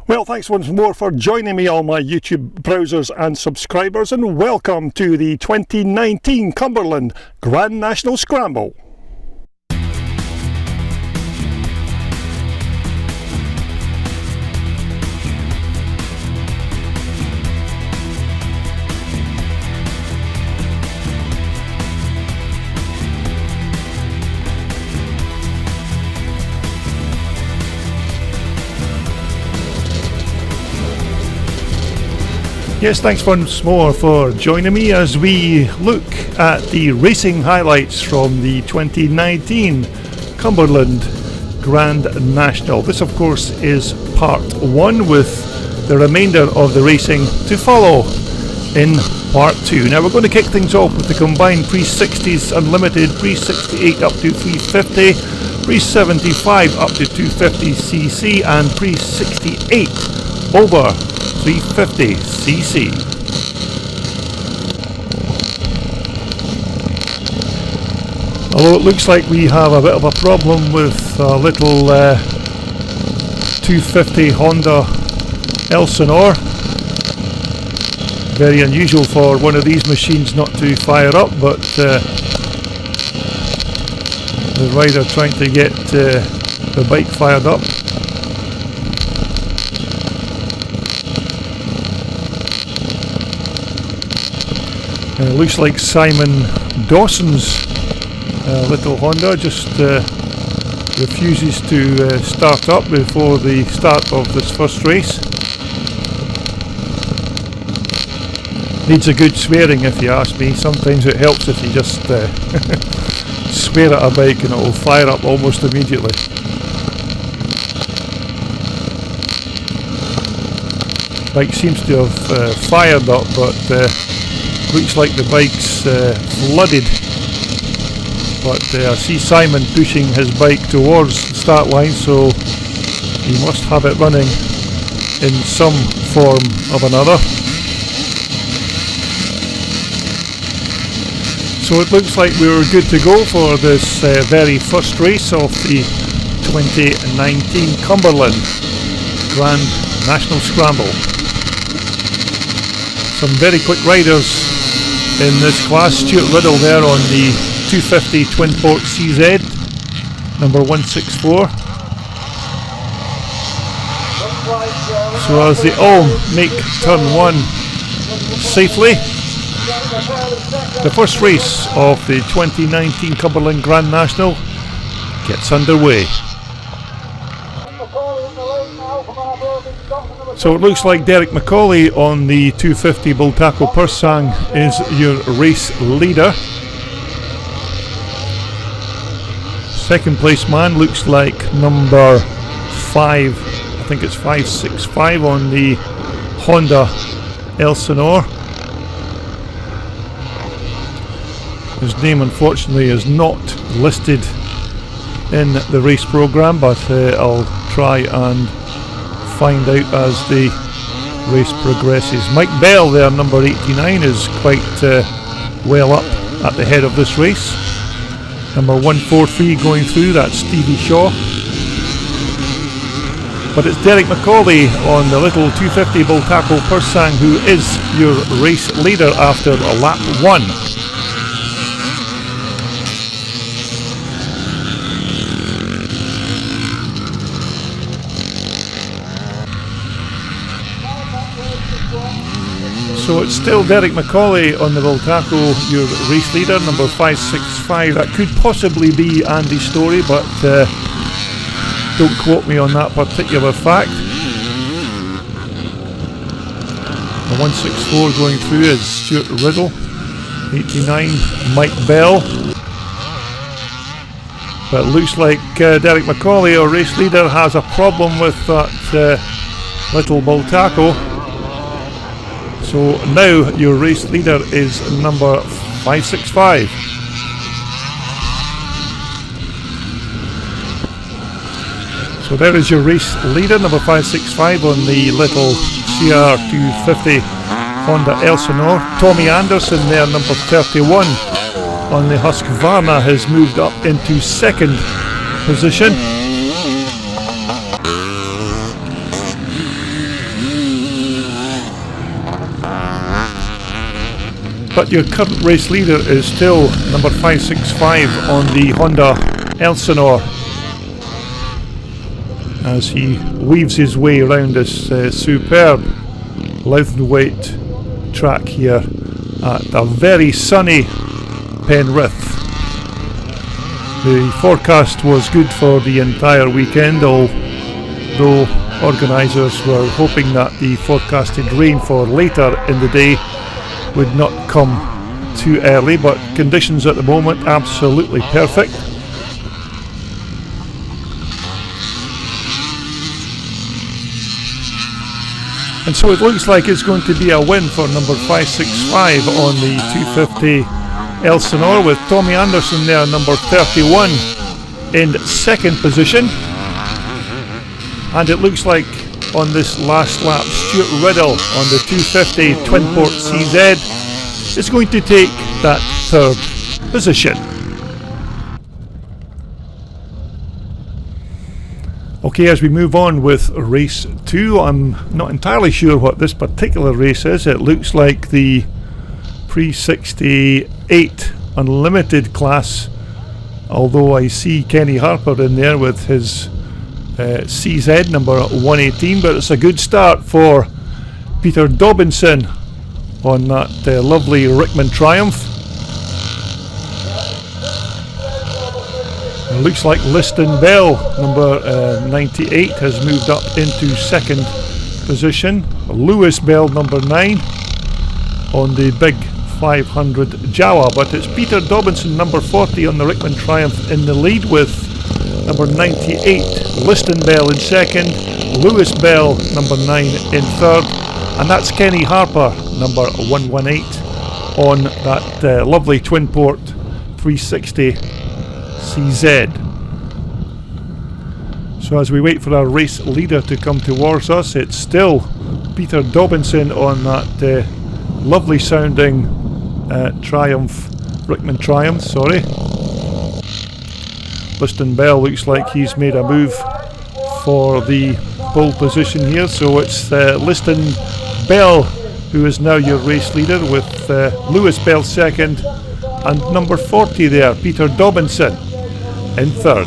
Well, thanks once more for joining me on my YouTube browsers and subscribers, and welcome to the 2019 Cumberland Grand National Scramble. Yes, thanks once more for joining me as we look at the racing highlights from the 2019 Cumberland Grand National. This, of course, is part one, with the remainder of the racing to follow in part two. Now, we're going to kick things off with the combined pre-60s Unlimited, pre-68 up to 350, pre-75 up to 250cc, and pre-68 over 350cc. Although it looks like we have a bit of a problem with a little 250 Honda Elsinore. Very unusual for one of these machines not to fire up, but the rider trying to get the bike fired up. Looks like Simon Dawson's little Honda just refuses to start up before the start of this first race. Needs a good swearing, if you ask me. Sometimes it helps if you just swear at a bike and it will fire up almost immediately. Bike seems to have fired up, but looks like the bike's flooded. But I see Simon pushing his bike towards the start line, so he must have it running in some form of another. So it looks like we were good to go for this very first race of the 2019 Cumberland Grand National Scramble. Some very quick riders in this class. Stuart Riddle there on the 250 Twin Port CZ, number 164. So as they all make turn one safely, the first race of the 2019 Cumberland Grand National gets underway. So it looks like Derek McCauley on the 250 Bultaco Pursang is your race leader. Second place man looks like number 5, I think it's 565 on the Honda Elsinore. His name unfortunately is not listed in the race programme, but I'll try and find out as the race progresses. Mike Bell there, number 89, is quite well up at the head of this race. Number 143 going through, that's Stevie Shaw. But it's Derek McCauley on the little 250 Bultaco Pursang who is your race leader after lap 1. So it's still Derek McCauley on the Bultaco, your race leader, number 565. That could possibly be Andy Story, but don't quote me on that particular fact. The 164 going through is Stuart Riddle, 89 Mike Bell. But it looks like Derek McCauley, our race leader, has a problem with that little Bultaco. So now your race leader is number 565. So there is your race leader, number 565 on the little CR250 Honda Elsinore. Tommy Anderson there, number 31 on the Husqvarna, has moved up into second position. But your current race leader is still number 565 on the Honda Elsinore, as he weaves his way around this superb Lownthwaite track here at a very sunny Penrith. The forecast was good for the entire weekend, although organisers were hoping that the forecasted rain for later in the day would not come too early, but conditions at the moment absolutely perfect. And so it looks like it's going to be a win for number 565 on the 250 Elsinore, with Tommy Anderson there, number 31, in second position. And it looks like on this last lap, Stuart Riddle on the 250 Twinport CZ is going to take that third position. Okay, as we move on with race 2, I'm not entirely sure what this particular race is. It looks like the Pre-68 Unlimited class, although I see Kenny Harper in there with his CZ number 118, but it's a good start for Peter Dobinson on that lovely Rickman Triumph. It looks like Liston Bell, number 98, has moved up into second position. Lewis Bell, number 9, on the big 500 Jawa, but it's Peter Dobinson, number 40, on the Rickman Triumph in the lead, with number 98 Liston Bell in second, Lewis Bell number 9 in third, and that's Kenny Harper, number 118, on that lovely Twinport 360 CZ. So as we wait for our race leader to come towards us, it's still Peter Dobinson on that lovely sounding Rickman Triumph, sorry. Liston Bell looks like he's made a move for the pole position here, so it's Liston Bell who is now your race leader, with Lewis Bell second and number 40 there, Peter Dobinson, in third.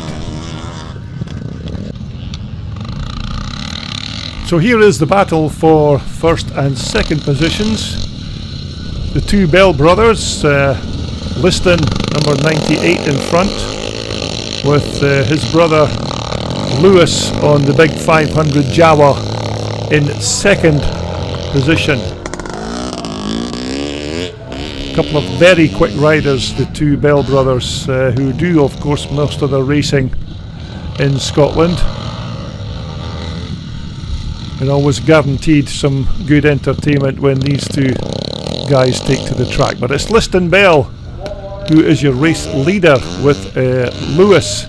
So here is the battle for first and second positions. The two Bell brothers, Liston number 98 in front, with his brother Lewis on the big 500 Jawa in second position. A couple of very quick riders, the two Bell brothers, who do of course most of their racing in Scotland, and always guaranteed some good entertainment when these two guys take to the track. But it's Liston Bell who is your race leader, with Lewis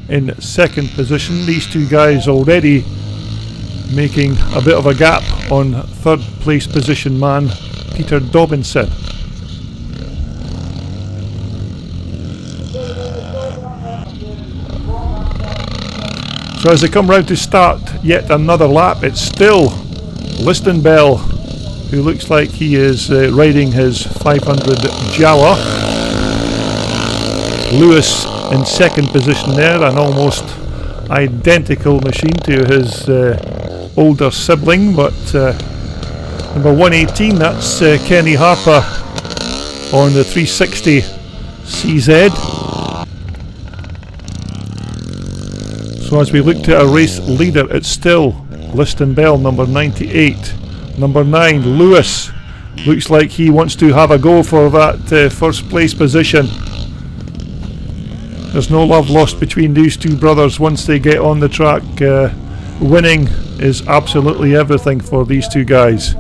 in second position. These two guys already making a bit of a gap on third place position man Peter Dobinson. So as they come round to start yet another lap, it's still Liston Bell who looks like he is riding his 500 Jawa. Lewis in second position there, an almost identical machine to his older sibling, but number 118, that's Kenny Harper on the 360 CZ. So as we look to our race leader, it's still Liston Bell, number 98. Number 9, Lewis, looks like he wants to have a go for that first place position. There's no love lost between these two brothers once they get on the track. Winning is absolutely everything for these two guys.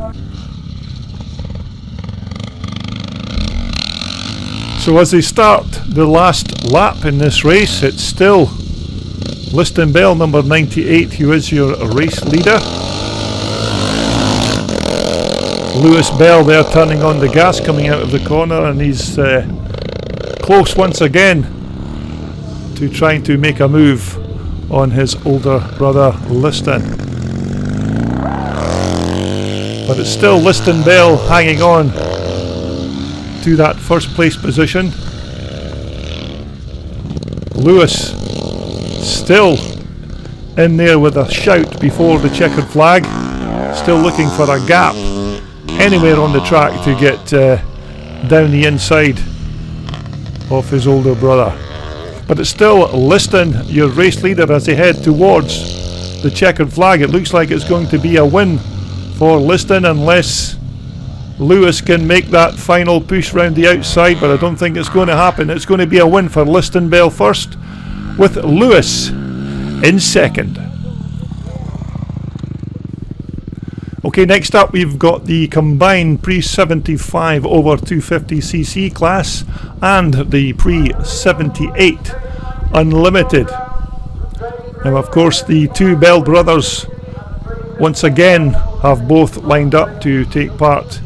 So as they start the last lap in this race, it's still Liston Bell, number 98, who is your race leader. Lewis Bell there turning on the gas coming out of the corner, and he's close once again to trying to make a move on his older brother Liston. But it's still Liston Bell hanging on into that first place position. Lewis still in there with a shout before the checkered flag, still looking for a gap anywhere on the track to get down the inside of his older brother. But it's still Liston, your race leader, as they head towards the checkered flag. It looks like it's going to be a win for Liston unless Lewis can make that final push round the outside, but I don't think it's going to happen. It's going to be a win for Liston Bell first, with Lewis in second. Okay, next up we've got the combined pre-75 over 250cc class and the pre-78 unlimited. Now, of course, the two Bell brothers once again have both lined up to take part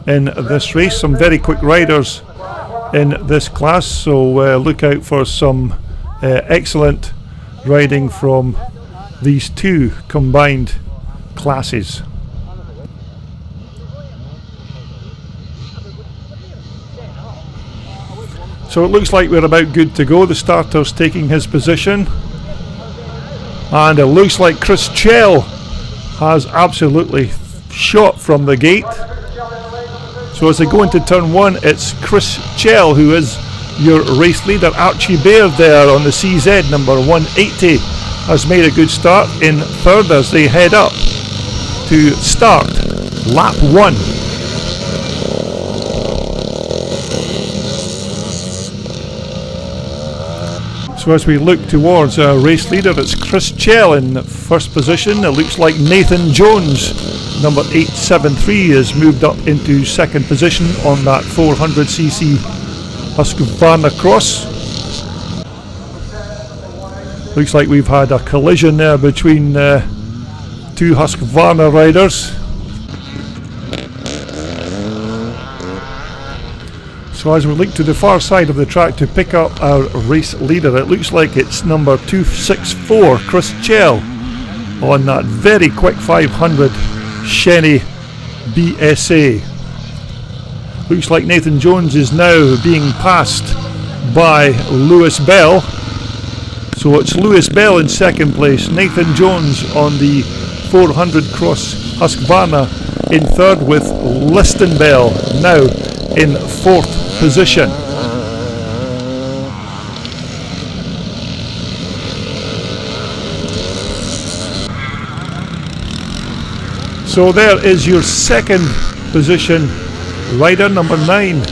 in this race. Some very quick riders in this class, so look out for some excellent riding from these two combined classes. So it looks like we're about good to go. The starter's taking his position, and it looks like Chris Chell has absolutely shot from the gate. So as they go into turn one, it's Chris Chell who is your race leader. Archie Baird there on the CZ number 180 has made a good start in third as they head up to start lap one. So as we look towards our race leader, it's Chris Chell in first position. It looks like Nathan Jones, number 873, has moved up into second position on that 400cc Husqvarna Cross. Looks like we've had a collision there between two Husqvarna riders. So as we look to the far side of the track to pick up our race leader, it looks like it's number 264, Chris Chell, on that very quick 500 Shenny BSA. Looks like Nathan Jones is now being passed by Lewis Bell. So it's Lewis Bell in second place, Nathan Jones on the 400 Cross Husqvarna in third, with Liston Bell now in fourth position. So there is your second position rider, number 9,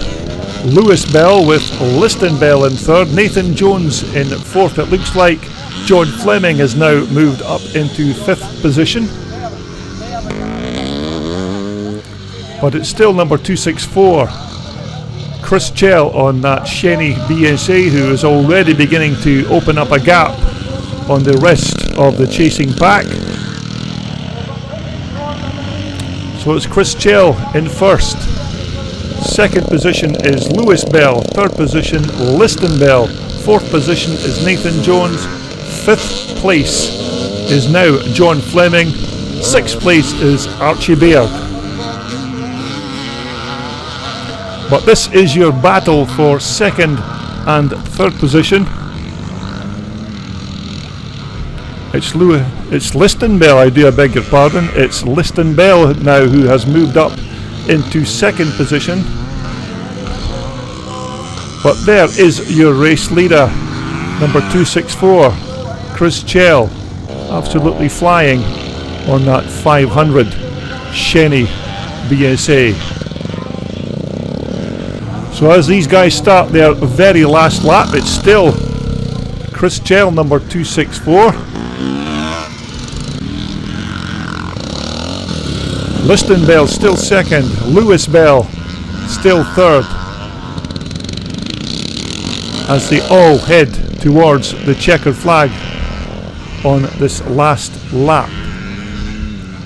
Lewis Bell, with Liston Bell in third, Nathan Jones in fourth. It looks like John Fleming has now moved up into fifth position, but it's still number 264, Chris Chell on that Shenny BSA, who is already beginning to open up a gap on the rest of the chasing pack. So it's Chris Chell in first. Second position is Lewis Bell. Third position, Liston Bell. Fourth position is Nathan Jones. Fifth place is now John Fleming. Sixth place is Archie Baird. But this is your battle for second and third position. It's Liston Bell, I beg your pardon. It's Liston Bell now who has moved up into second position. But there is your race leader, number 264, Chris Chell, absolutely flying on that 500 Shenny BSA. So as these guys start their very last lap, it's still Chris Chell, number 264. Liston Bell still second, Lewis Bell still third, as they all head towards the checkered flag on this last lap.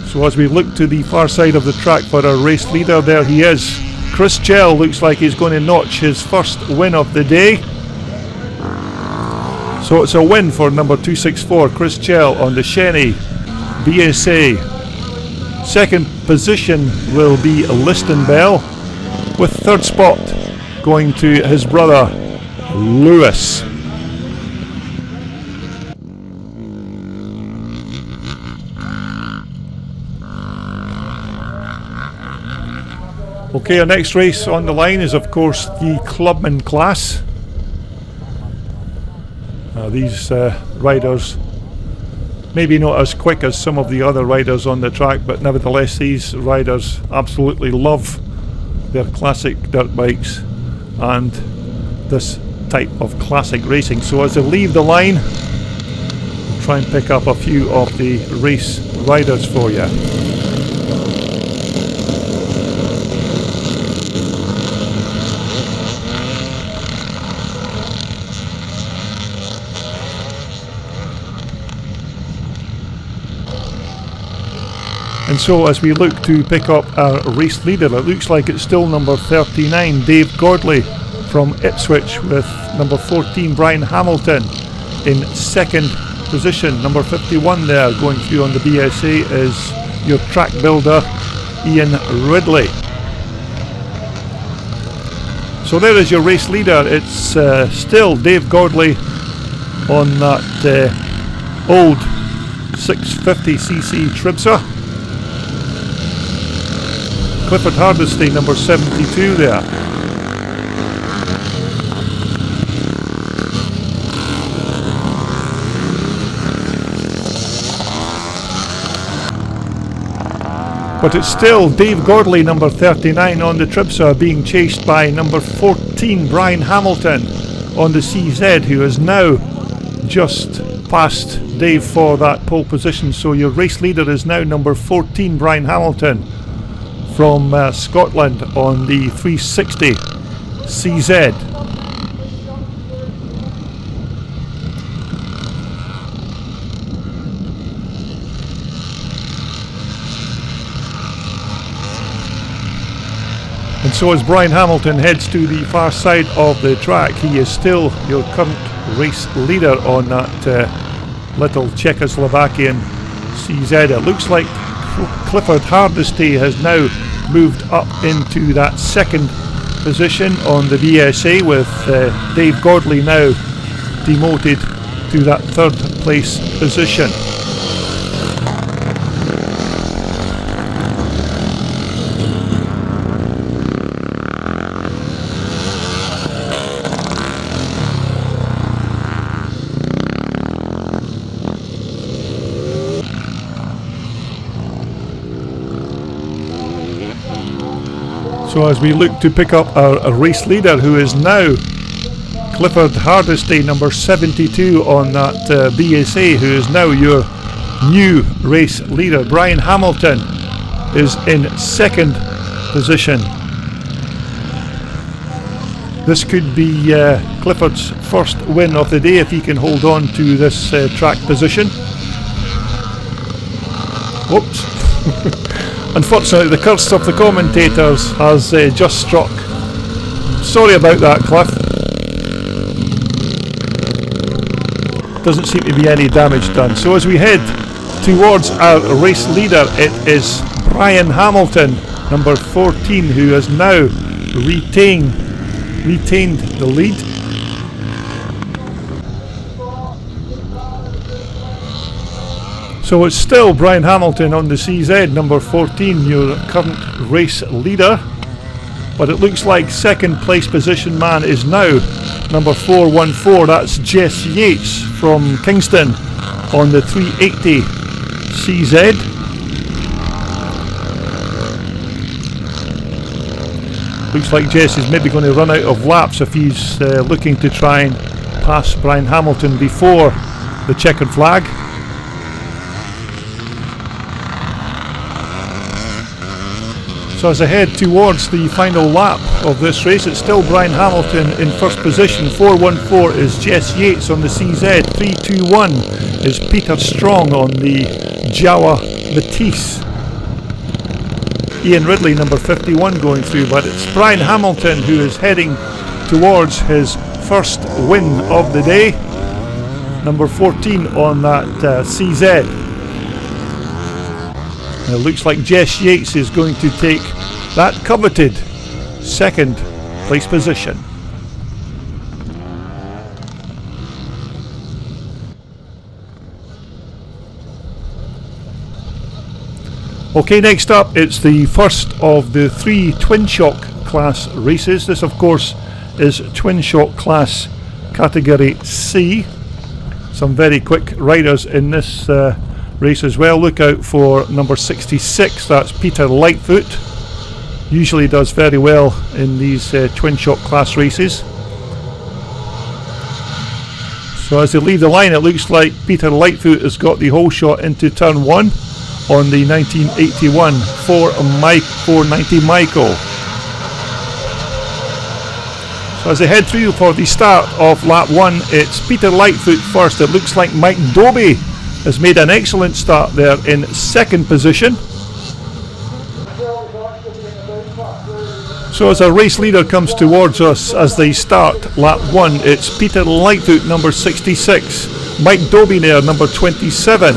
So as we look to the far side of the track for our race leader, there he is. Chris Chell looks like he's going to notch his first win of the day. So it's a win for number 264, Chris Chell on the Shenny BSA. Second position will be Liston Bell, with third spot going to his brother Lewis. Okay, our next race on the line is of course the Clubman Class. These riders maybe not as quick as some of the other riders on the track, but nevertheless these riders absolutely love their classic dirt bikes and this type of classic racing. So as they leave the line, we'll try and pick up a few of the race riders for you. And so as we look to pick up our race leader, it looks like it's still number 39, Dave Gordley from Ipswich, with number 14, Brian Hamilton in second position. Number 51 there going through on the BSA is your track builder, Ian Ridley. So there is your race leader. It's still Dave Gordley on that old 650cc Tribsa. Clifford Hardesty, number 72 there. But it's still Dave Gordley, number 39 on the Tribsa, being chased by number 14, Brian Hamilton on the CZ, who is now just past Dave for that pole position. So your race leader is now number 14, Brian Hamilton from Scotland on the 360 CZ. And so as Brian Hamilton heads to the far side of the track, he is still your current race leader on that little Czechoslovakian CZ. It looks like Clifford Hardesty has now moved up into that second position on the BSA, with Dave Gordley now demoted to that third place position. So as we look to pick up our race leader, who is now Clifford Hardesty, number 72 on that BSA, who is now your new race leader. Brian Hamilton is in second position. This could be Clifford's first win of the day if he can hold on to this track position. Whoops. Unfortunately, the curse of the commentators has just struck. Sorry about that, Cliff. Doesn't seem to be any damage done. So as we head towards our race leader, it is Brian Hamilton, number 14, who has now retained the lead. So it's still Brian Hamilton on the CZ, number 14, your current race leader. But it looks like second place position man is now number 414. That's Jess Yates from Kingston on the 380 CZ. Looks like Jess is maybe going to run out of laps if he's looking to try and pass Brian Hamilton before the checkered flag. So as I head towards the final lap of this race, it's still Brian Hamilton in first position. 414 is Jess Yates on the CZ. 321 is Peter Strong on the Jawa Matisse. Ian Ridley, number 51, going through, but it's Brian Hamilton who is heading towards his first win of the day. Number 14 on that CZ. It looks like Jess Yates is going to take that coveted second place position. Okay, next up it's the first of the 3 Twinshock class races. This of course is Twinshock Class Category C. Some very quick riders in this race as well. Look out for number 66, that's Peter Lightfoot. Usually does very well in these Twinshock class races. So as they leave the line, it looks like Peter Lightfoot has got the whole shot into turn 1 on the 1981 490 Michael. So as they head through for the start of lap 1, it's Peter Lightfoot first. It looks like Mike Doby has made an excellent start there in second position. So as a race leader comes towards us as they start lap 1, it's Peter Lightfoot, number 66, Mike Doby there, number 27,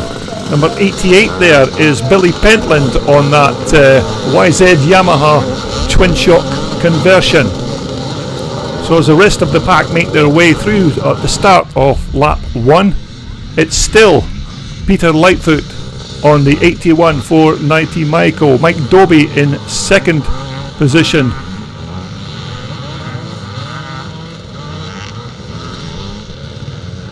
number 88 there is Billy Pentland on that YZ Yamaha Twinshock conversion. So as the rest of the pack make their way through at the start of lap 1, it's still Peter Lightfoot on the 81 490 Michael, Mike Doby in second position.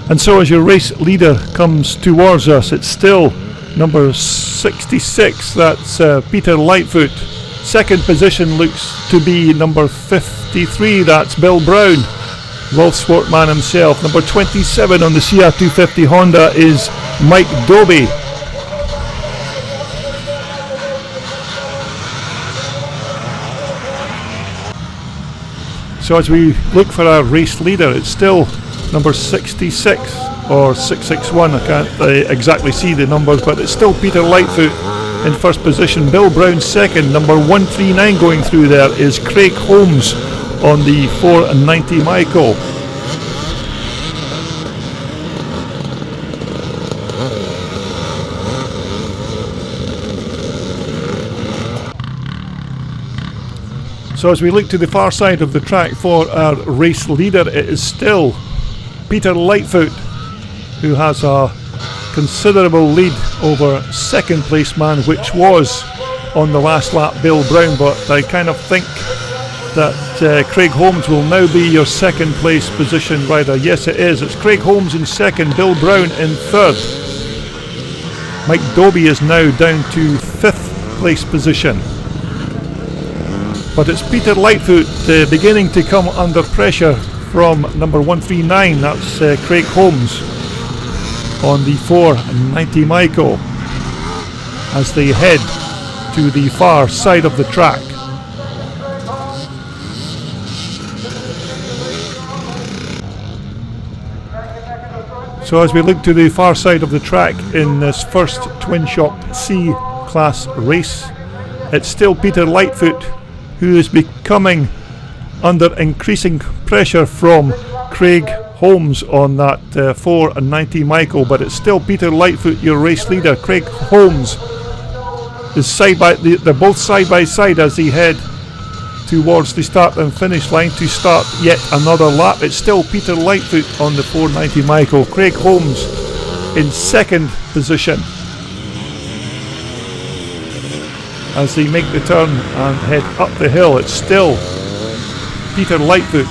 And so as your race leader comes towards us, it's still number 66, that's Peter Lightfoot. Second position looks to be number 53, that's Bill Brown, Wolf Sportman himself. Number 27 on the CR250 Honda is Mike Doby. So as we look for our race leader, it's still number 66 or 661, I can't exactly see the numbers, but it's still Peter Lightfoot in first position, Bill Brown second, number 139 going through there is Craig Holmes on the 490 Michael. So as we look to the far side of the track for our race leader, it is still Peter Lightfoot who has a considerable lead over second place man, which was on the last lap Bill Brown, but I kind of think that Craig Holmes will now be your second place position rider. Yes, it is. It's Craig Holmes in second, Bill Brown in third. Mike Doby is now down to fifth place position. But it's Peter Lightfoot beginning to come under pressure from number 139, that's Craig Holmes on the 490 Michael as they head to the far side of the track. So as we look to the far side of the track in this first Twinshock C Class race, it's still Peter Lightfoot who is becoming under increasing pressure from Craig Holmes on that 490 Michael, but it's still Peter Lightfoot, your race leader. Craig Holmes is they're both side by side as they head towards the start and finish line to start yet another lap. It's still Peter Lightfoot on the 490 Michael, Craig Holmes in second position as they make the turn and head up the hill. It's still Peter Lightfoot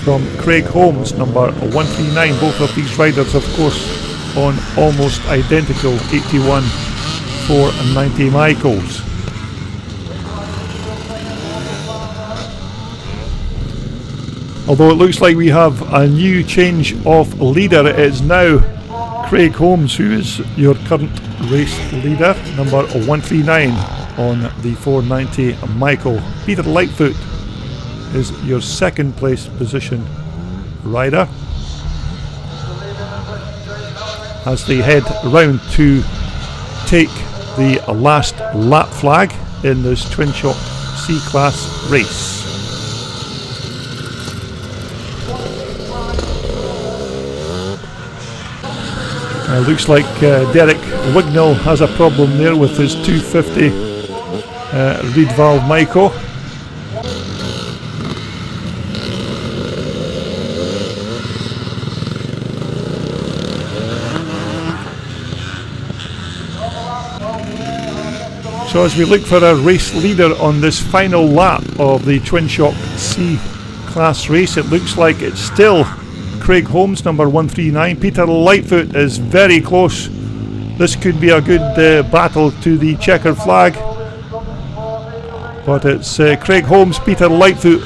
from Craig Holmes, number 139. Both of these riders, of course, on almost identical 81 490 Michaels. Although it looks like we have a new change of leader, it is now Craig Holmes who is your current race leader, number 139 on the 490 Michael. Peter Lightfoot is your second place position rider as they head round to take the last lap flag in this Twinshock C Class race. Looks like Derek Wignall has a problem there with his 250 reed valve Michael. So as we look for a race leader on this final lap of the Twinshock C Class race, it looks like it's still Craig Holmes, number 139. Peter Lightfoot is very close. This could be a good battle to the checkered flag. But it's Craig Holmes, Peter Lightfoot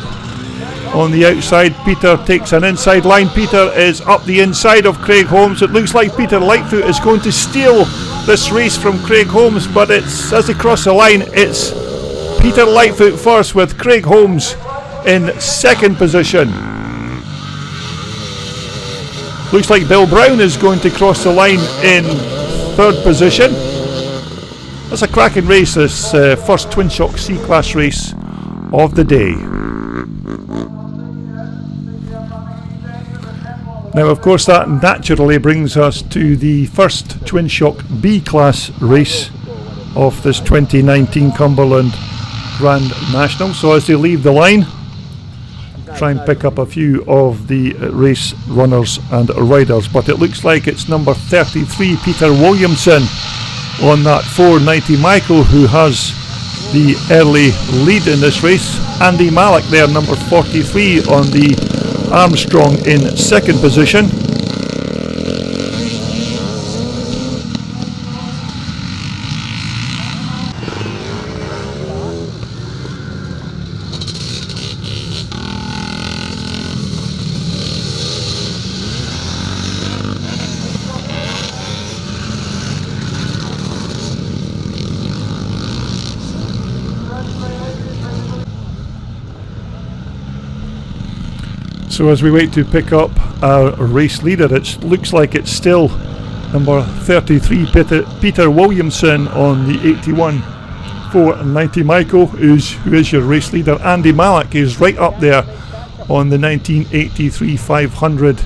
on the outside. Peter takes an inside line. Peter is up the inside of Craig Holmes. It looks like Peter Lightfoot is going to steal this race from Craig Holmes, but it's, as they cross the line, it's Peter Lightfoot first with Craig Holmes in second position. Looks like Bill Brown is going to cross the line in third position. That's a cracking race, this first Twinshock C Class race of the day. Now, of course, that naturally brings us to the first Twinshock B Class race of this 2019 Cumberland Grand National. So as they leave the line, try and pick up a few of the race runners and riders. But it looks like it's number 33, Peter Williamson, on that 490 Michael, who has the early lead in this race. Andy Malik there, number 43, on the Armstrong in second position. So as we wait to pick up our race leader, it looks like it's still number 33, Peter Williamson on the 81 490 Michael, who is your race leader. Andy Malik is right up there on the 1983 500.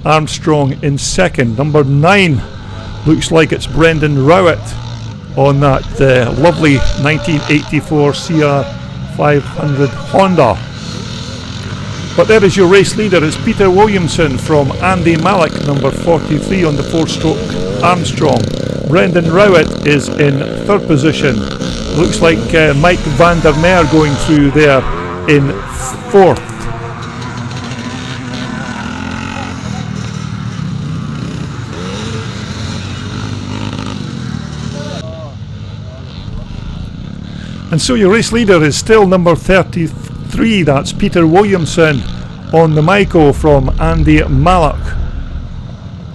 Armstrong in second. Number 9 looks like it's Brendan Rowett on that lovely 1984 CR 500 Honda. But there is your race leader. It's Peter Williamson from Andy Malik, number 43 on the 4-stroke Armstrong. Brendan Rowett is in third position. Looks like Mike van der Meer going through there in fourth. And so your race leader is still number 33, that's Peter Williamson on the Michael from Andy Malik.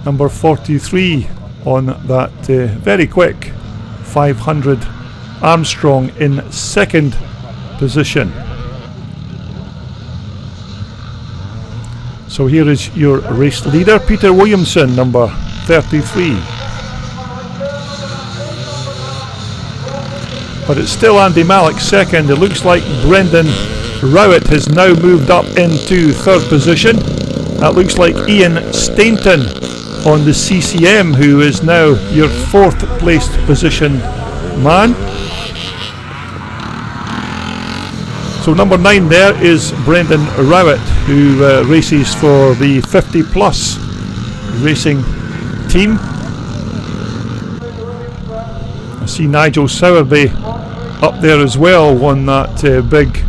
Number 43 on that very quick 500 Armstrong in second position. So here is your race leader, Peter Williamson, number 33. But it's still Andy Malik second. It looks like Brendan Rowett has now moved up into third position. That looks like Ian Stainton on the CCM, who is now your fourth placed position man. So number 9 there is Brendan Rowett, who races for the 50 Plus racing team. I see Nigel Sowerby up there as well on that big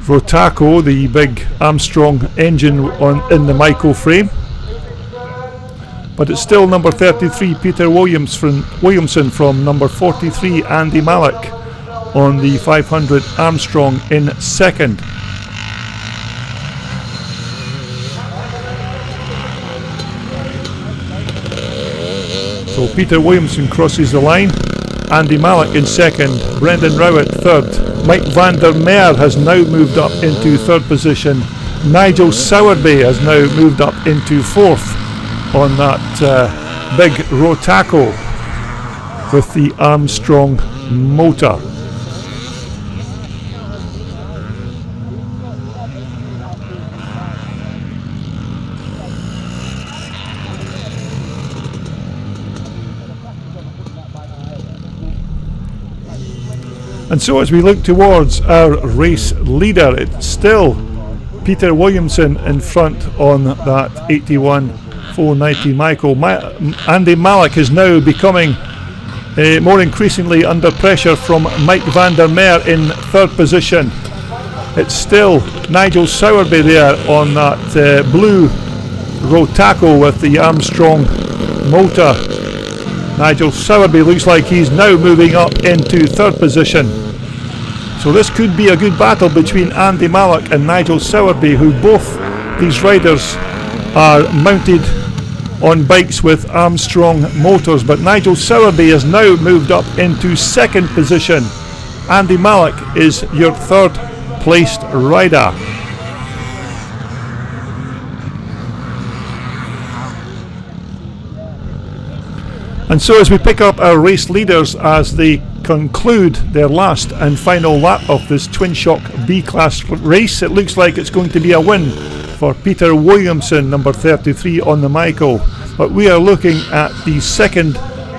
Rotaco, the big Armstrong engine in the Michael frame. But it's still number 33, Peter Williamson from number 43, Andy Malik on the 500 Armstrong in second. So Peter Williamson crosses the line. Andy Malik in second, Brendan Rowett third. Mike van der Meer has now moved up into third position. Nigel Sowerby has now moved up into fourth on that big Rotaco with the Armstrong motor. And so as we look towards our race leader, it's still Peter Williamson in front on that 81 490 Michael. Andy Malik is now becoming more increasingly under pressure from Mike van der Meer in third position. It's still Nigel Sowerby there on that blue Rotaco with the Armstrong motor. Nigel Sowerby looks like he's now moving up into third position. So this could be a good battle between Andy Mallock and Nigel Sowerby, who both these riders are mounted on bikes with Armstrong motors. But Nigel Sowerby has now moved up into second position. Andy Mallock is your third placed rider. And so as we pick up our race leaders as they conclude their last and final lap of this Twinshock B Class race, it looks like it's going to be a win for Peter Williamson, number 33 on the Michael. But we are looking at the second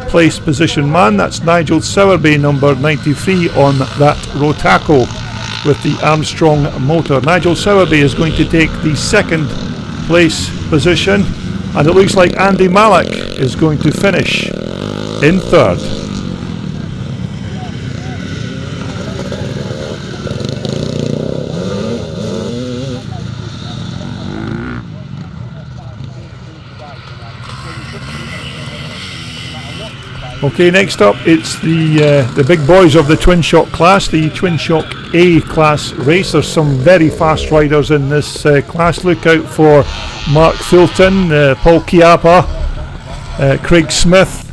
place position man. That's Nigel Sowerby, number 93 on that Rotaco with the Armstrong motor. Nigel Sowerby is going to take the second place position, and it looks like Andy Mallock is going to finish in third. Okay, next up it's the big boys of the Twinshock class, the Twinshock A Class race. There's some very fast riders in this class. Look out for Mark Fulton, Paul Chiappa, Craig Smith.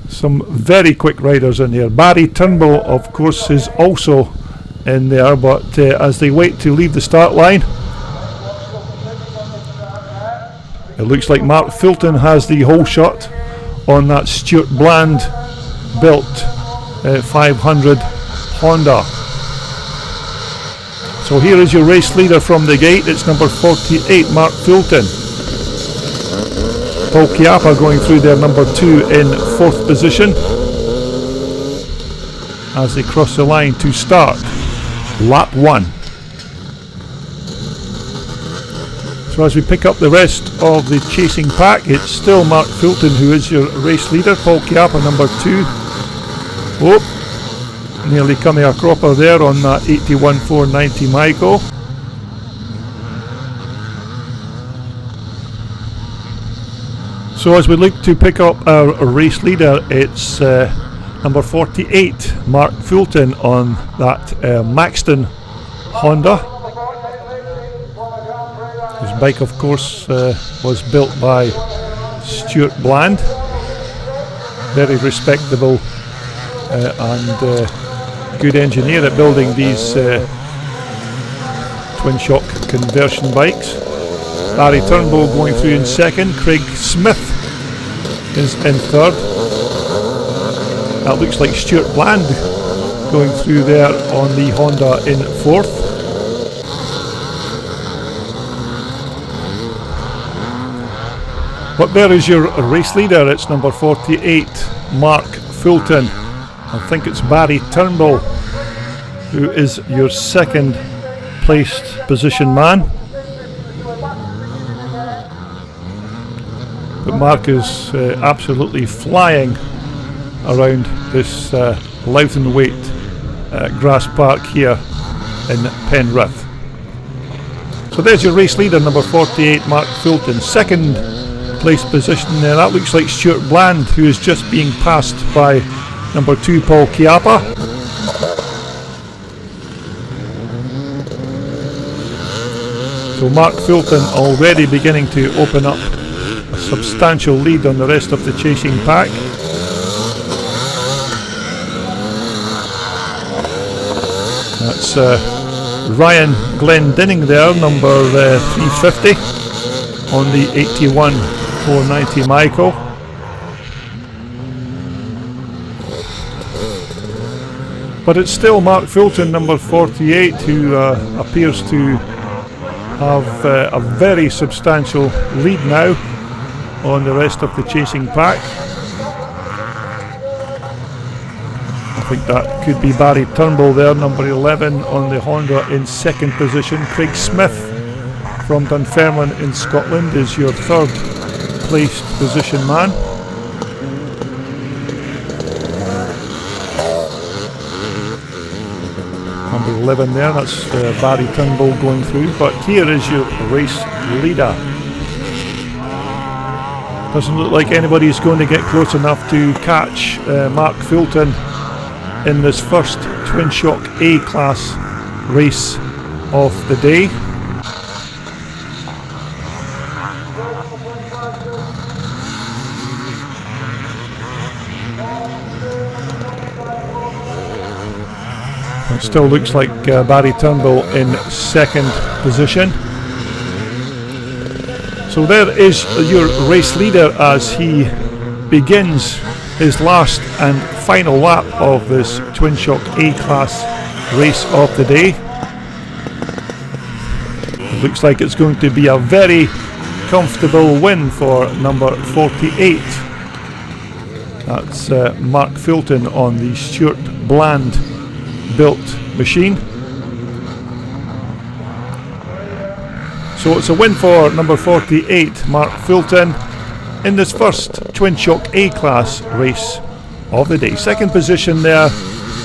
Some very quick riders in here. Barry Turnbull, of course, is also in there, but as they wait to leave the start line, it looks like Mark Fulton has the whole shot on that Stuart Bland built 500 Honda. So here is your race leader from the gate. It's number 48, Mark Fulton. Paul Chiappa going through there, number 2 in fourth position, as they cross the line to start lap 1. So as we pick up the rest of the chasing pack, it's still Mark Fulton who is your race leader. Paul Chiappa, number 2. Oh, nearly coming a cropper there on that 81.490 Michael. So as we look to pick up our race leader, it's number 48, Mark Fulton on that Maxton Honda. His bike, of course, was built by Stuart Bland. Very respectable and good engineer at building these Twinshock conversion bikes. Barry Turnbull going through in second. Craig Smith is in third. That looks like Stuart Bland going through there on the Honda in fourth. But there is your race leader. It's number 48, Mark Fulton. I think it's Barry Turnbull who is your second placed position man. But Mark is absolutely flying around this Lownthwaite grass park here in Penrith. So there's your race leader, number 48, Mark Fulton. Second place position there, that looks like Stuart Bland, who is just being passed by number 2, Paul Chiappa. So Mark Fulton already beginning to open up a substantial lead on the rest of the chasing pack. That's Ryan Glendinning there, number 350 on the 81.490 Michael. But it's still Mark Fulton, number 48, who appears to have a very substantial lead now on the rest of the chasing pack. I think that could be Barry Turnbull there, number 11 on the Honda in second position. Craig Smith from Dunfermline in Scotland is your third placed position man. 11 there, that's Barry Turnbull going through, but here is your race leader. Doesn't look like anybody's going to get close enough to catch Mark Fulton in this first Twinshock A Class race of the day. It still looks like Barry Turnbull in second position. So there is your race leader as he begins his last and final lap of this Twinshock A Class race of the day. It looks like it's going to be a very comfortable win for number 48. That's Mark Fulton on the Stuart Bland built machine. So it's a win for number 48, Mark Fulton, in this first Twinshock A Class race of the day. Second position there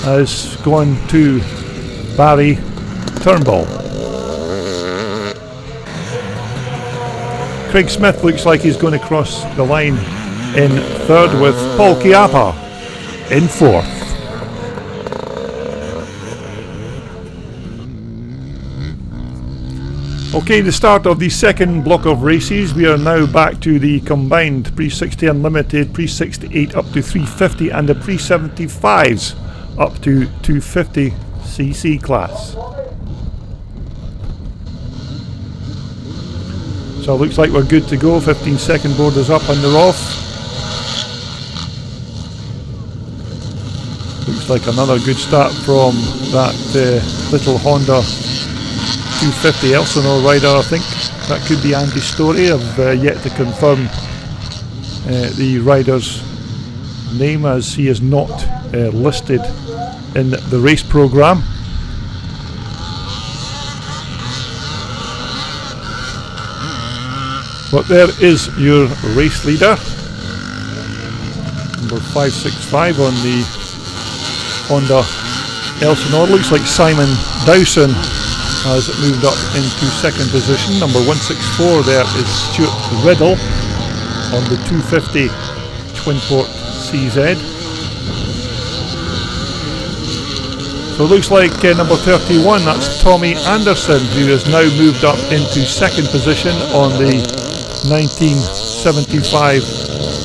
has gone to Barry Turnbull. Craig Smith looks like he's going to cross the line in third, with Paul Chiappa in fourth. Okay, the start of the second block of races. We are now back to the combined Pre-60 Unlimited, Pre-68 up to 350 and the Pre-75s up to 250 cc class. So it looks like we're good to go. 15-second board is up and they're off. Looks like another good start from that little Honda 250 Elsinore rider. I think that could be Andy Story. I've yet to confirm the rider's name, as he is not listed in the race programme. But there is your race leader, number 565 on the Honda Elsinore. Looks like Simon Dowson has moved up into second position. Number 164 there is Stuart Riddle on the 250 Twinport CZ. So it looks like number 31, that's Tommy Anderson, who has now moved up into second position on the 1975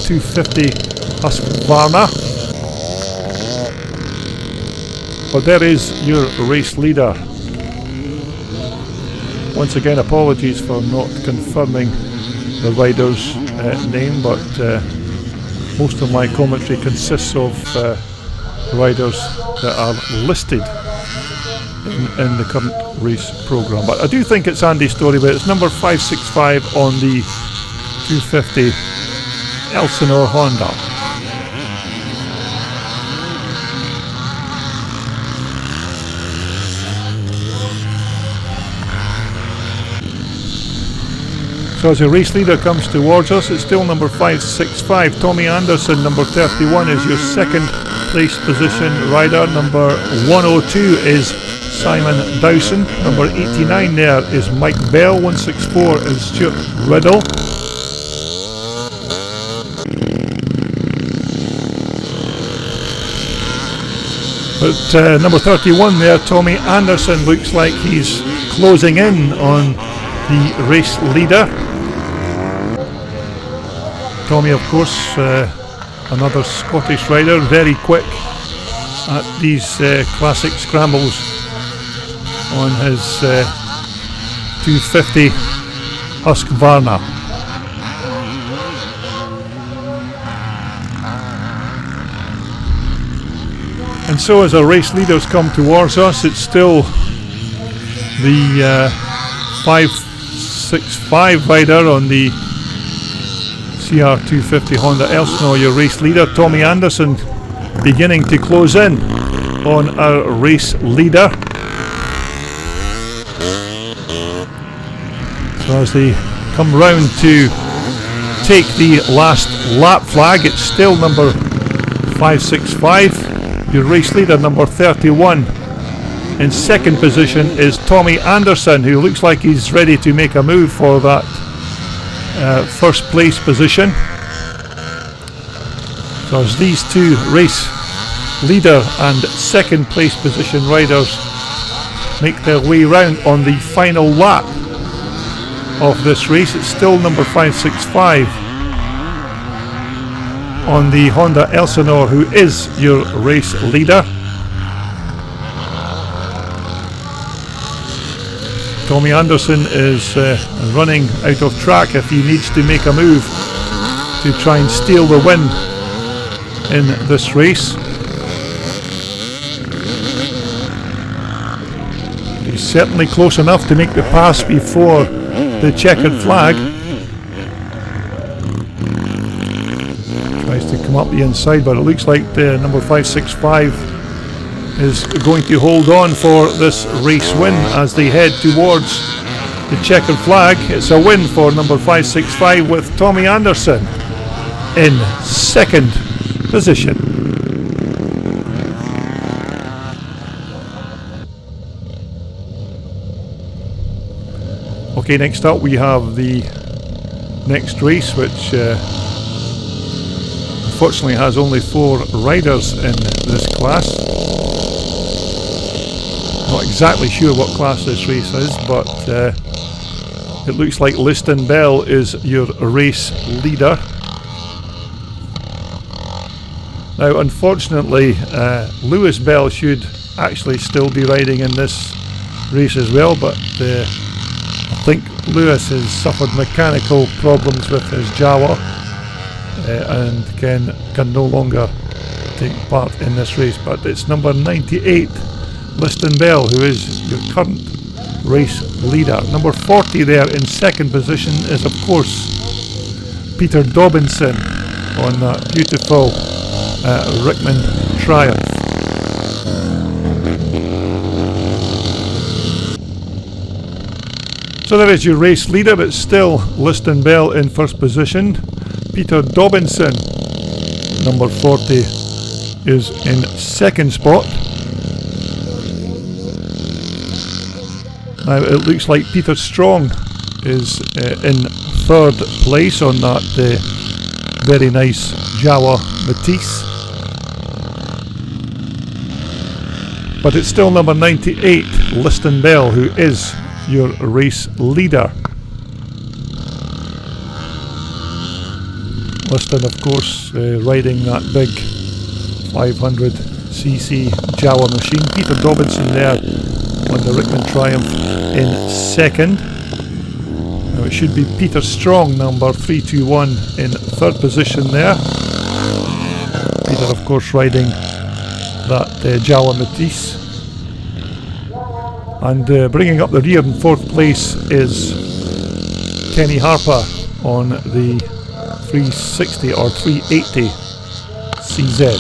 250 Husqvarna. But there is your race leader. Once again, apologies for not confirming the rider's name, but most of my commentary consists of riders that are listed in the current race programme. But I do think it's Andy Story, but it's number 565 on the 250 Elsinore Honda. So as the race leader comes towards us, it's still number 565. Tommy Anderson, number 31, is your second place position rider. Number 102 is Simon Dowson. Number 89 there is Mike Bell. 164 is Stuart Riddle. But number 31 there, Tommy Anderson, looks like he's closing in on the race leader. Tommy, of course, another Scottish rider, very quick at these classic scrambles on his 250 Husqvarna. And so as our race leaders come towards us, it's still the 565 rider on the CR250 Honda Elsinore, your race leader. Tommy Anderson beginning to close in on our race leader. So as they come round to take the last lap flag, it's still number 565, your race leader, number 31, In second position is Tommy Anderson, who looks like he's ready to make a move for that first place position. So as these two race leader and second place position riders make their way round on the final lap of this race, it's still number 565 on the Honda Elsinore, who is your race leader. Tommy Anderson is running out of track if he needs to make a move to try and steal the win in this race. He's certainly close enough to make the pass before the checkered flag. Tries to come up the inside, but it looks like the number 565 is going to hold on for this race win as they head towards the checkered flag. It's a win for number 565 with Tommy Anderson in second position. Okay, next up we have the next race, which unfortunately has only 4 riders in this class. Not exactly sure what class this race is, but it looks like Liston Bell is your race leader. Now unfortunately Lewis Bell should actually still be riding in this race as well, but I think Lewis has suffered mechanical problems with his Jawa and can no longer take part in this race. But it's number 98 Liston Bell who is your current race leader. Number 40 there in second position is of course Peter Dobinson on that beautiful Rickman Triumph. So there is your race leader. It's still Liston Bell in first position. Peter Dobinson, number 40, is in second spot. Now it looks like Peter Strong is in third place on that very nice Jawa Matisse. But it's still number 98, Liston Bell, who is your race leader. Liston, of course, riding that big 500cc Jawa machine. Peter Dobinson there on the Rickman Triumph in second. Now it should be Peter Strong, number 321, in third position there. Peter, of course, riding that Jawa Matisse. And bringing up the rear in fourth place is Kenny Harper on the 360 or 380 CZ.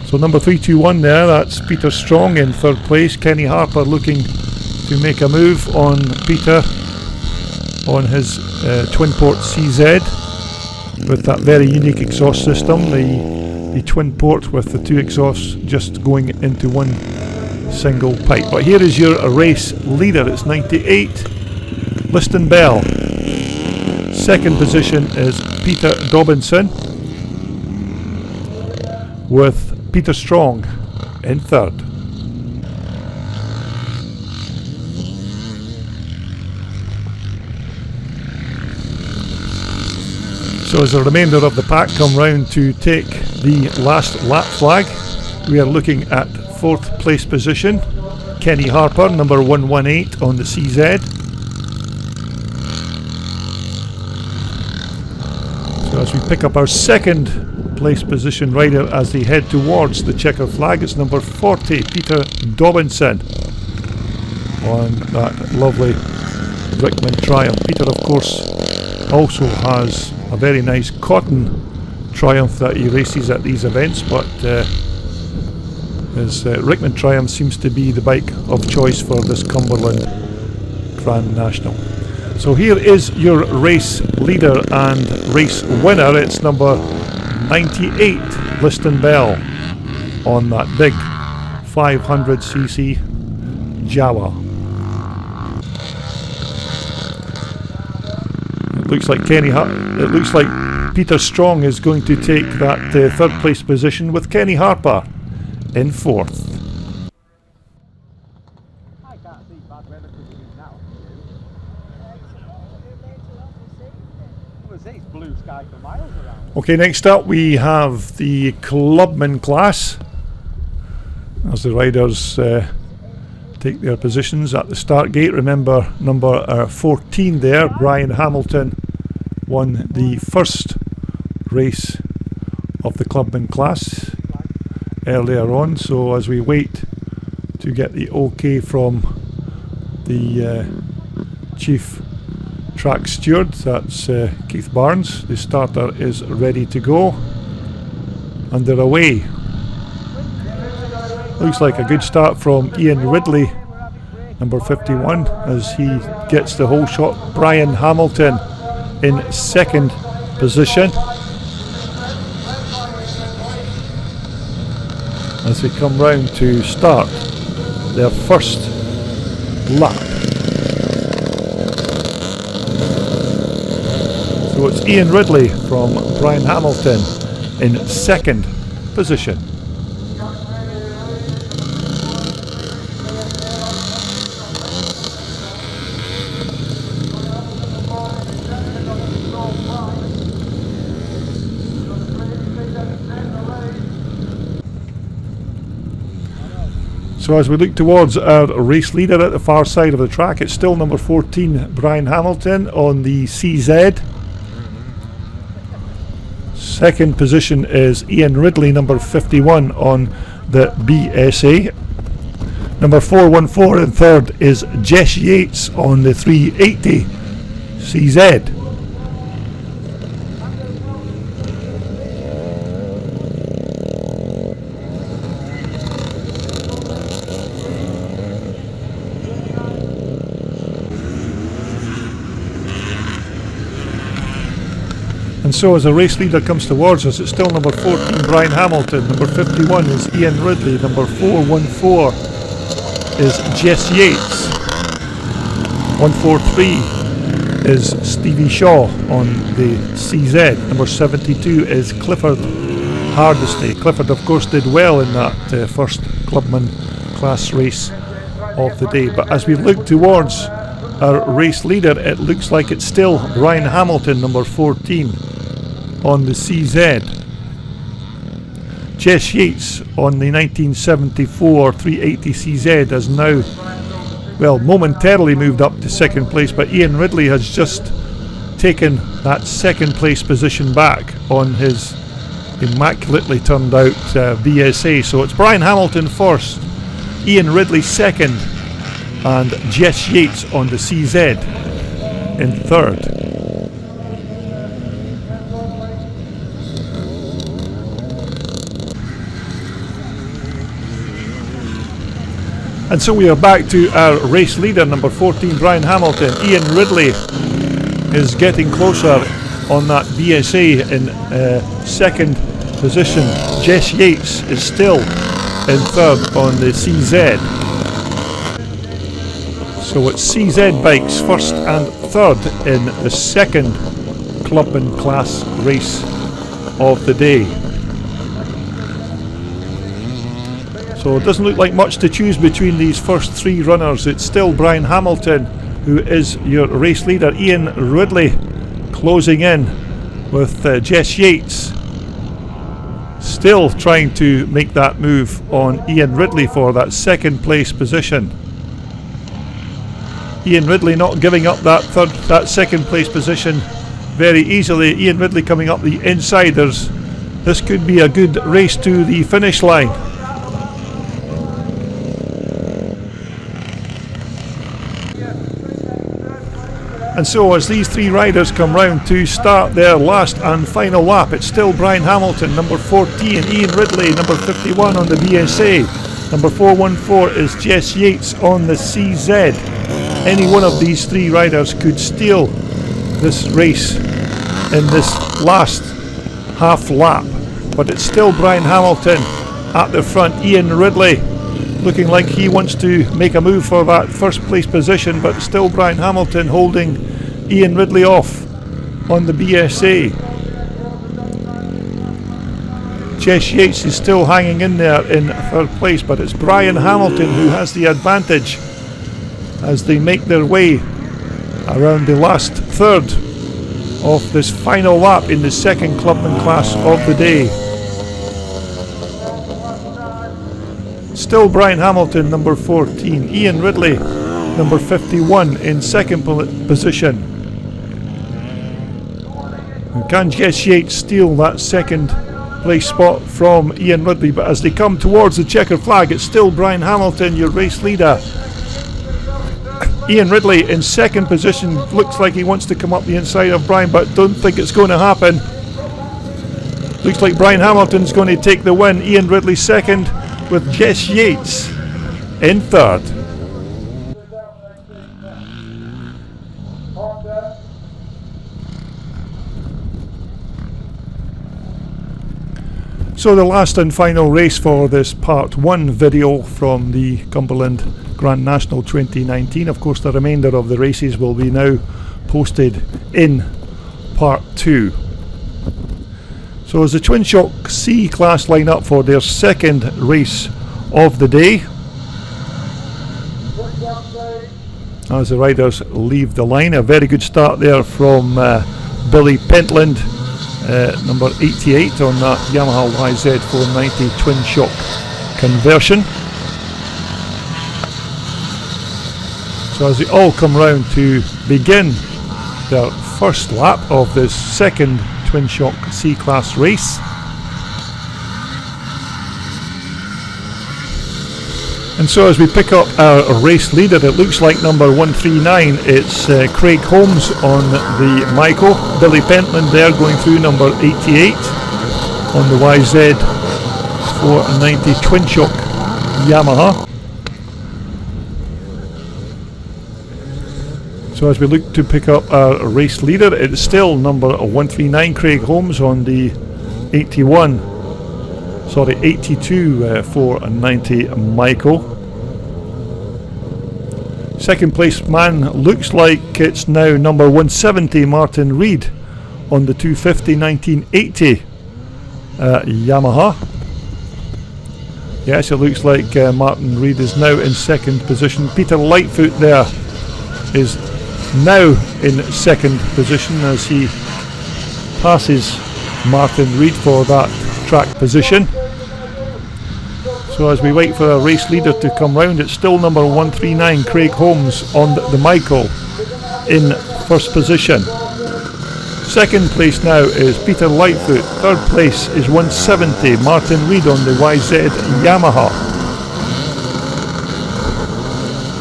So number 321 there, that's Peter Strong in third place. Kenny Harper looking to make a move on Peter on his twin port CZ with that very unique exhaust system, the twin port with the two exhausts just going into one single pipe. But here is your race leader. It's 98, Liston Bell. Second position is Peter Dobinson, with Peter Strong in third. So as the remainder of the pack come round to take the last lap flag, we are looking at fourth place position, Kenny Harper, number 118 on the CZ. So as we pick up our second place position rider as they head towards the checker flag, it's number 40, Peter Dobinson, on that lovely Rickman Triumph. Peter, of course, also has a very nice cotton Triumph that he races at these events, but his Rickman Triumph seems to be the bike of choice for this Cumberland Grand National. So here is your race leader and race winner. It's number 98, Liston Bell. on that big 500cc Jawa. It looks like it looks like Peter Strong is going to take that third place position, with Kenny Harper in fourth. Okay, next up we have the Clubman Class, as the riders take their positions at the start gate. Remember, number 14 there, Brian Hamilton, won the first race of the Clubman Class earlier on. So as we wait to get the OK from the chief track steward, that's Keith Barnes, the starter is ready to go, and they're away. Looks like a good start from Ian Ridley, number 51, as he gets the whole shot. Brian Hamilton in second position as they come round to start their first lap. So it's Ian Ridley from Brian Hamilton in second position. So as we look towards our race leader at the far side of the track, it's still number 14, Brian Hamilton on the CZ. Second position is Ian Ridley, number 51 on the BSA. Number 414 in third is Jess Yates on the 380 CZ. And so as the race leader comes towards us, it's still number 14, Brian Hamilton. Number 51 is Ian Ridley. Number 414 is Jess Yates. 143 is Stevie Shaw on the CZ. Number 72 is Clifford Hardesty. Clifford, of course, did well in that first Clubman Class race of the day. But as we look towards our race leader, it looks like it's still Brian Hamilton, number 14 on the CZ. Jess Yates on the 1974 380 CZ has now, well, momentarily moved up to second place, but Ian Ridley has just taken that second place position back on his immaculately turned out BSA. So it's Brian Hamilton first, Ian Ridley second, and Jess Yates on the CZ in third. And so we are back to our race leader, number 14, Brian Hamilton. Ian Ridley is getting closer on that BSA in second position. Jess Yates is still in third on the CZ. So it's CZ bikes first and third in the second Clubman Class race of the day. So it doesn't look like much to choose between these first three runners. It's still Brian Hamilton who is your race leader. Ian Ridley closing in with Jess Yates still trying to make that move on Ian Ridley for that second place position. Ian Ridley not giving up that second place position very easily. Ian Ridley coming up the inside. This could be a good race to the finish line. And so as these three riders come round to start their last and final lap, it's still Brian Hamilton, number 14, Ian Ridley, number 51 on the BSA. Number 414 is Jess Yates on the CZ. Any one of these three riders could steal this race in this last half lap, but it's still Brian Hamilton at the front. Ian Ridley looking like he wants to make a move for that first place position, but still Brian Hamilton holding Ian Ridley off on the BSA. Jess Yates is still hanging in there in third place, but it's Brian Hamilton who has the advantage as they make their way around the last third of this final lap in the second Clubman Class of the day. Still Brian Hamilton, number 14. Ian Ridley, number 51, in second position. And can Jess Yates steal that second place spot from Ian Ridley? But as they come towards the checkered flag, it's still Brian Hamilton, your race leader. Ian Ridley in second position, looks like he wants to come up the inside of Brian, but don't think it's going to happen. Looks like Brian Hamilton's going to take the win. Ian Ridley second, with Jess Yates in third. So the last and final race for this part 1 video from the Cumberland Grand National 2019. Of course, the remainder of the races will be now posted in part 2. So as the Twinshock C Class line up for their second race of the day, as the riders leave the line, a very good start there from Billy Pentland, number 88 on that Yamaha YZ490 Twinshock conversion. So as they all come round to begin their first lap of this second Twinshock C Class race. And so as we pick up our race leader, it looks like number 139, it's Craig Holmes on the Michael. Billy Pentland there going through number 88 on the YZ490 Twinshock Yamaha. So as we look to pick up our race leader, it's still number 139 Craig Holmes on the 82 490 Michael. Second place man looks like it's now number 170 Martin Reed on the 250 1980 Yamaha. Yes, it looks like Martin Reed is now in second position. Peter Lightfoot there is now in second position as he passes Martin Reed for that track position. So as we wait for our race leader to come round, it's still number 139 Craig Holmes on the Michael in first position. Second place now is Peter Lightfoot. Third place is 170 Martin Reed on the YZ Yamaha,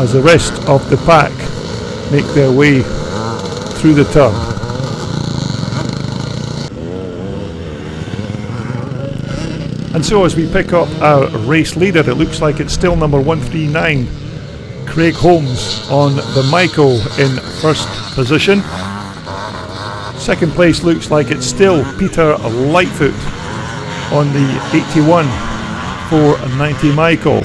as the rest of the pack make their way through the turn. And so as we pick up our race leader, it looks like it's still number 139 Craig Holmes on the Michael in first position. Second place looks like it's still Peter Lightfoot on the 81 490 Michael.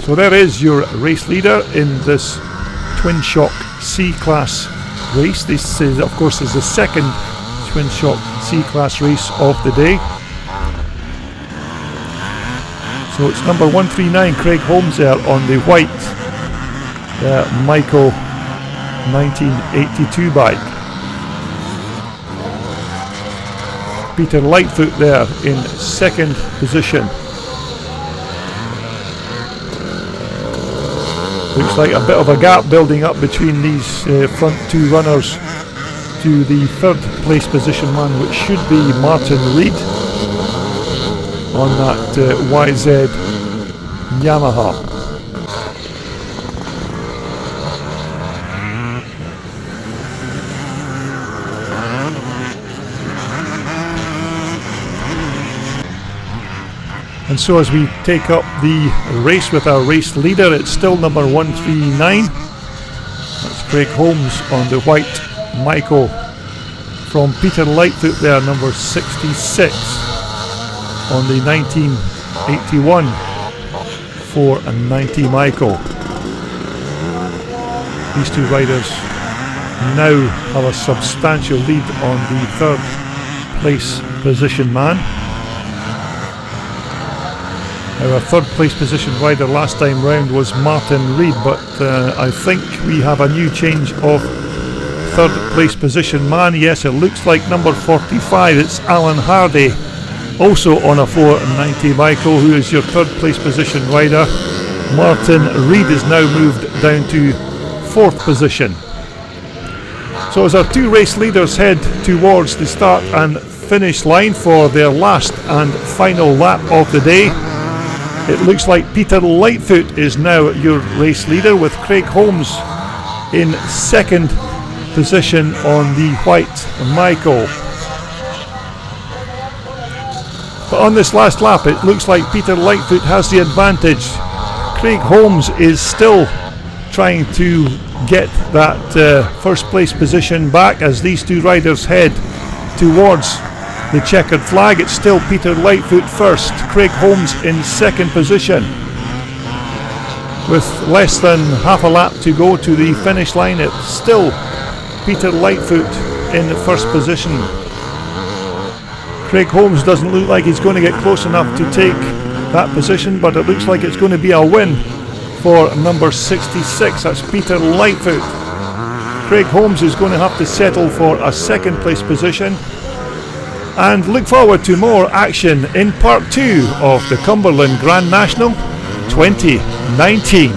So there is your race leader in this Twinshock C Class race. This is, of course, is the second Twinshock C Class race of the day. So it's number 139 Craig Holmes there on the white Michael 1982 bike. Peter Lightfoot there in second position. Looks like a bit of a gap building up between these front two runners to the third place position man, which should be Martin Reed on that YZ Yamaha. And so as we take up the race with our race leader, it's still number 139. That's Craig Holmes on the white Michael from Peter Lightfoot there, number 66 on the 1981 490 Michael. These two riders now have a substantial lead on the third place position man. Our third place position rider last time round was Martin Reed, but I think we have a new change of third place position man. Yes, it looks like number 45, it's Alan Hardy, also on a 490 Michael, who is your third place position rider. Martin Reed is now moved down to fourth position. So as our two race leaders head towards the start and finish line for their last and final lap of the day, it looks like Peter Lightfoot is now your race leader, with Craig Holmes in second position on the white Michael. But on this last lap, it looks like Peter Lightfoot has the advantage. Craig Holmes is still trying to get that first place position back as these two riders head towards the checkered flag. It's still Peter Lightfoot first, Craig Holmes in second position. With less than half a lap to go to the finish line, it's still Peter Lightfoot in the first position. Craig Holmes doesn't look like he's going to get close enough to take that position, but it looks like it's going to be a win for number 66, that's Peter Lightfoot. Craig Holmes is going to have to settle for a second place position. And look forward to more action in part 2 of the Cumberland Grand National 2019.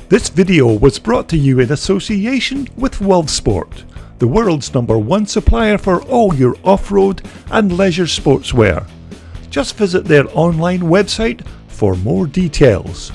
This video was brought to you in association with WorldSport, the world's #1 supplier for all your off-road and leisure sportswear. Just visit their online website for more details.